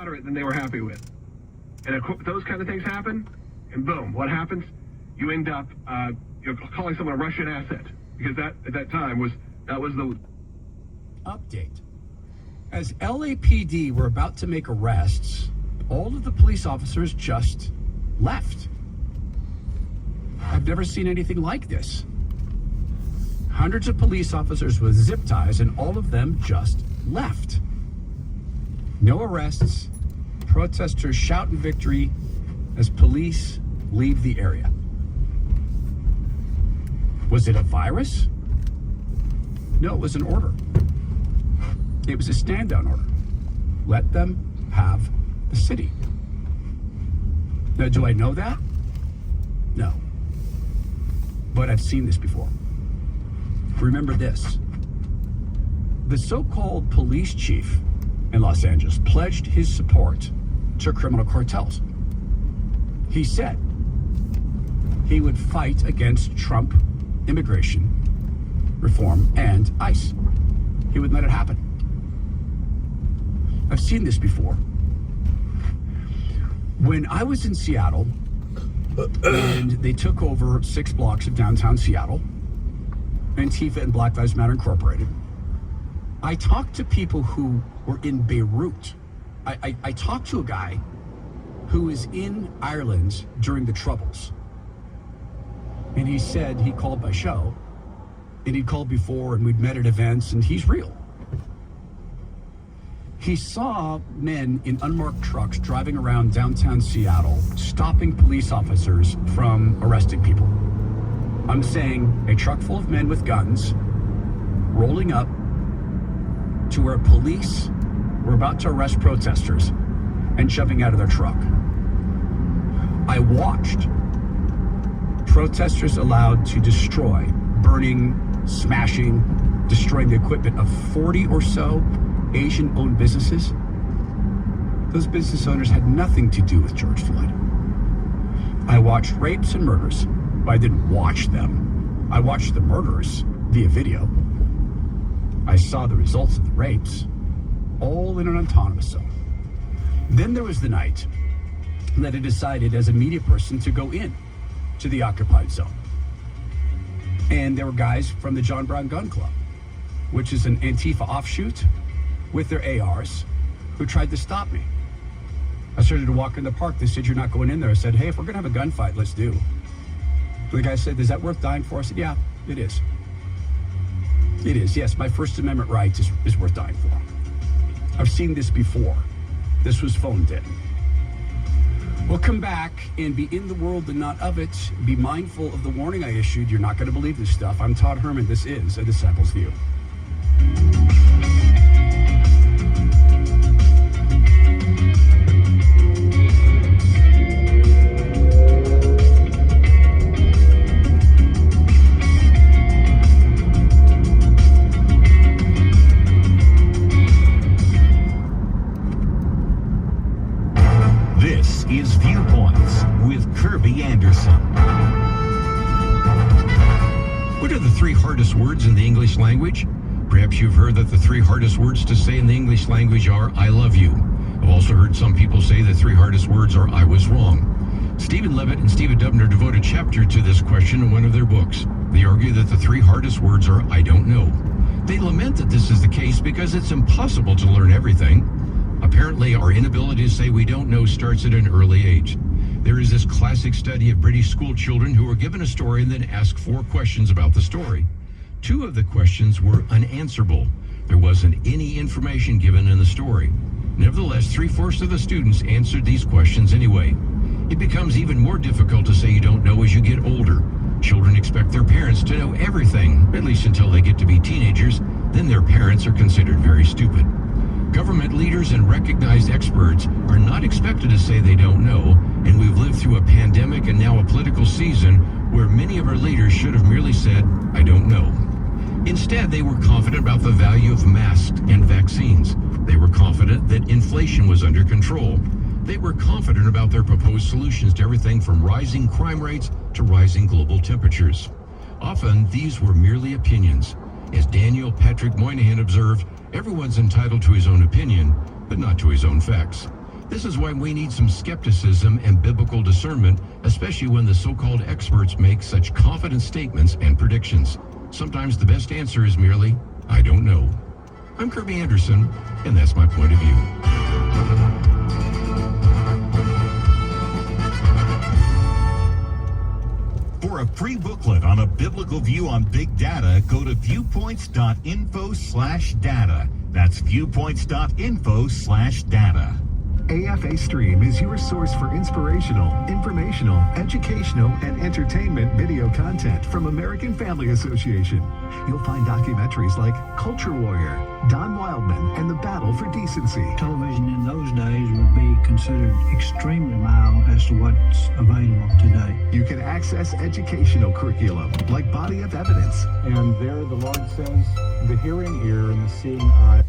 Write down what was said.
moderate than they were happy with. And those kind of things happen, and boom, what happens? You end up calling someone a Russian asset, because that at that time was the update. As LAPD were about to make arrests, all of the police officers just left. I've never seen anything like this. Hundreds of police officers with zip ties, and all of them just left. No arrests. Protesters shout in victory as police leave the area. Was it a virus? No, it was an order. It was a stand-down order. Let them have the city. Now, do I know that? No. But I've seen this before. Remember this. The so-called police chief in Los Angeles pledged his support to criminal cartels. He said he would fight against Trump immigration reform and ICE. He wouldn't let it happen. I've seen this before. When I was in Seattle and they took over 6 blocks of downtown Seattle, Antifa and Black Lives Matter Incorporated, I talked to people who were in Beirut. I talked to a guy who was in Ireland during the Troubles. And he said he called my show, and he'd called before, and we'd met at events, and he's real. He saw men in unmarked trucks driving around downtown Seattle, stopping police officers from arresting people. I'm saying a truck full of men with guns rolling up to where police were about to arrest protesters and jumping out of their truck. I watched protesters allowed to destroy, burning, smashing, destroying the equipment of 40 or so Asian-owned businesses. Those business owners had nothing to do with George Floyd. I watched rapes and murders, but I didn't watch them. I watched the murders via video. I saw the results of the rapes, all in an autonomous zone. Then there was the night that I decided as a media person to go in to the occupied zone. And there were guys from the John Brown Gun Club, which is an Antifa offshoot, with their ARs, who tried to stop me. I started to walk in the park. They said, "You're not going in there." I said, "Hey, if we're gonna have a gunfight, let's do." The guy said, "Is that worth dying for?" I said, "Yeah, it is. It is, yes, my First Amendment right is worth dying for." I've seen this before. This was phoned in. We'll come back and be in the world and not of it. Be mindful of the warning I issued. You're not gonna believe this stuff. I'm Todd Herman. This is A Disciple's View. This is Viewpoints with Kirby Anderson. What are the 3 hardest words in the English language? Perhaps you've heard that the 3 hardest words to say in the English language are "I love you." I've also heard some people say the 3 hardest words are "I was wrong." Stephen Levitt and Stephen Dubner devote a chapter to this question in one of their books. They argue that the 3 hardest words are "I don't know." They lament that this is the case because it's impossible to learn everything. Apparently, our inability to say we don't know starts at an early age. There is this classic study of British school children who were given a story and then asked 4 questions about the story. 2 of the questions were unanswerable. There wasn't any information given in the story. Nevertheless, 3/4 of the students answered these questions anyway. It becomes even more difficult to say you don't know as you get older. Children expect their parents to know everything, at least until they get to be teenagers. Then their parents are considered very stupid. Government leaders and recognized experts are not expected to say they don't know, and we've lived through a pandemic and now a political season where many of our leaders should have merely said, "I don't know." Instead, they were confident about the value of masks and vaccines. They were confident that inflation was under control. They were confident about their proposed solutions to everything from rising crime rates to rising global temperatures. Often, these were merely opinions. As Daniel Patrick Moynihan observed, everyone's entitled to his own opinion, but not to his own facts. This is why we need some skepticism and biblical discernment, especially when the so-called experts make such confident statements and predictions. Sometimes the best answer is merely, I don't know. I'm Kirby Anderson, and that's my point of view. For a free booklet on a biblical view on big data, go to viewpoints.info/data. That's viewpoints.info/data. AFA Stream is your source for inspirational, informational, educational, and entertainment video content from American Family Association. You'll find documentaries like Culture Warrior, Don Wildman, and the Battle for Decency. Television in those days would be considered extremely mild as to what's available today. You can access educational curriculum like Body of Evidence. And there the Lord says, the hearing ear and the seeing eye.